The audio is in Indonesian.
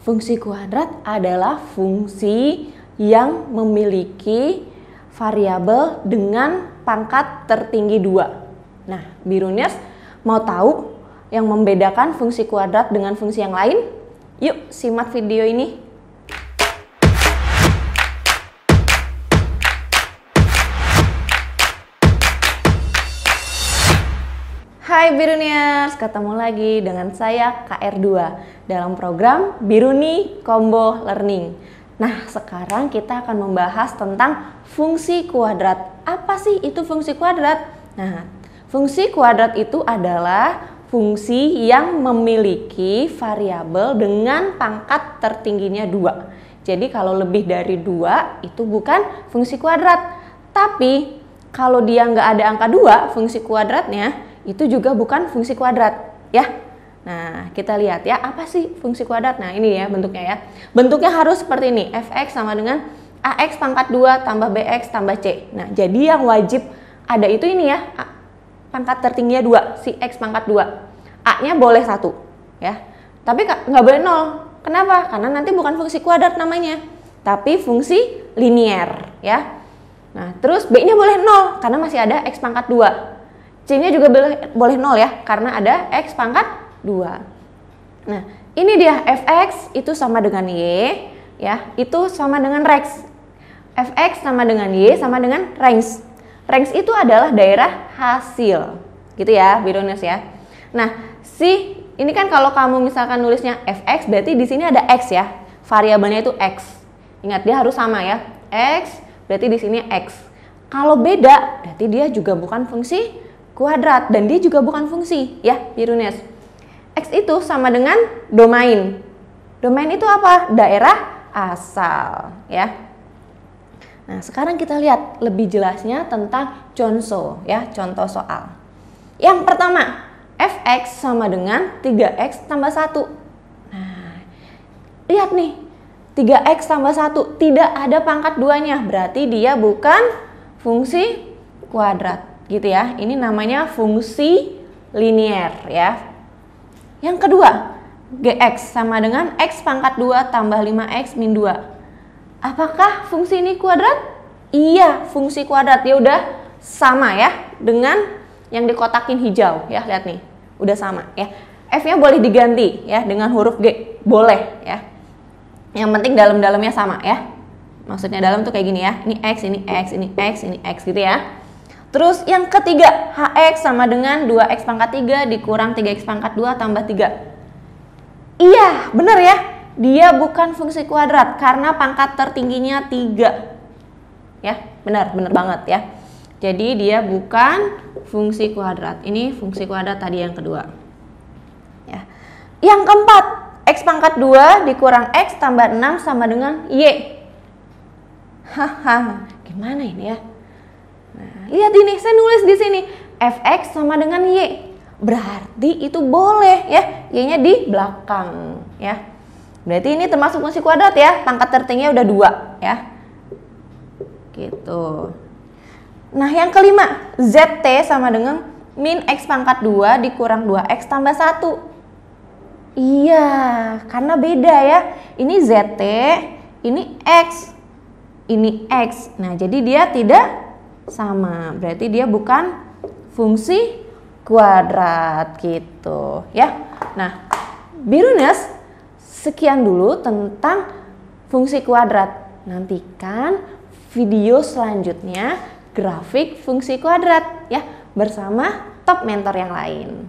Fungsi kuadrat adalah fungsi yang memiliki variabel dengan pangkat tertinggi 2. Nah, Birunias mau tahu yang membedakan fungsi kuadrat dengan fungsi yang lain? Yuk, simak video ini. Hai Biruniers, ketemu lagi dengan saya KR2 dalam program Biruni Combo Learning. Nah, sekarang kita akan membahas tentang fungsi kuadrat. Apa sih itu fungsi kuadrat? Nah, fungsi kuadrat itu adalah fungsi yang memiliki variabel dengan pangkat tertingginya 2. Jadi kalau lebih dari 2 itu bukan fungsi kuadrat. Tapi kalau dia nggak ada angka 2, fungsi kuadratnya itu juga bukan fungsi kuadrat, ya. Nah, kita lihat ya, apa sih fungsi kuadrat? Nah, ini ya bentuknya ya. Bentuknya harus seperti ini, fx sama dengan ax pangkat 2 tambah bx tambah c. Nah, jadi yang wajib ada itu ini ya, pangkat tertingginya 2, si x pangkat 2. A-nya boleh 1, ya. Tapi nggak boleh 0. Kenapa? Karena nanti bukan fungsi kuadrat namanya, tapi fungsi linier, ya. Nah, terus B-nya boleh 0, karena masih ada x pangkat 2. C-nya juga boleh 0 ya, karena ada x pangkat 2. Nah, ini dia fx itu sama dengan y, ya, itu sama dengan rex. Fx sama dengan y sama dengan range. Range itu adalah daerah hasil, gitu ya, Biruniers ya. Nah, ini kan kalau kamu misalkan nulisnya fx, berarti di sini ada x ya, variabelnya itu x. Ingat, dia harus sama ya, x, berarti di sini x. Kalau beda, berarti dia juga bukan fungsi kuadrat dan dia juga bukan fungsi ya, Biruniers. X itu sama dengan domain. Domain itu apa? Daerah asal ya. Nah, sekarang kita lihat lebih jelasnya tentang contoh ya, contoh soal. Yang pertama, fx sama dengan 3x tambah 1. Nah, lihat nih, 3x tambah 1 tidak ada pangkat 2-nya, berarti dia bukan fungsi kuadrat. Gitu ya, ini namanya fungsi linier ya. Yang kedua, gx sama dengan x pangkat 2 tambah 5x min 2. Apakah fungsi ini kuadrat? Iya, fungsi kuadrat. Dia udah sama ya dengan yang dikotakin hijau ya, lihat nih, udah sama ya. F-nya boleh diganti ya dengan huruf G, boleh ya. Yang penting dalam-dalamnya sama ya. Maksudnya dalam tuh kayak gini ya, ini x, ini x, ini x, ini x gitu ya. Terus yang ketiga, hx sama dengan 2x pangkat 3 dikurang 3x pangkat 2 tambah 3. Iya, benar ya. Dia bukan fungsi kuadrat karena pangkat tertingginya 3. Ya, benar banget ya. Jadi dia bukan fungsi kuadrat. Ini fungsi kuadrat tadi yang kedua. Ya. Yang keempat, x pangkat 2 dikurang x tambah 6 sama dengan y. Haha, gimana ini ya? Nah, lihat ini, saya nulis di sini fx sama dengan y. Berarti itu boleh ya, y-nya di belakang ya. Berarti ini termasuk fungsi kuadrat ya, pangkat tertingginya udah 2 ya. Gitu. Nah, yang kelima, zt sama dengan min x pangkat 2 dikurang 2x tambah 1. Iya, karena beda ya. Ini zt, ini x, ini x. Nah, jadi dia tidak sama, berarti dia bukan fungsi kuadrat gitu ya. Nah, Biruniers, sekian dulu tentang fungsi kuadrat. Nantikan video selanjutnya grafik fungsi kuadrat ya bersama top mentor yang lain.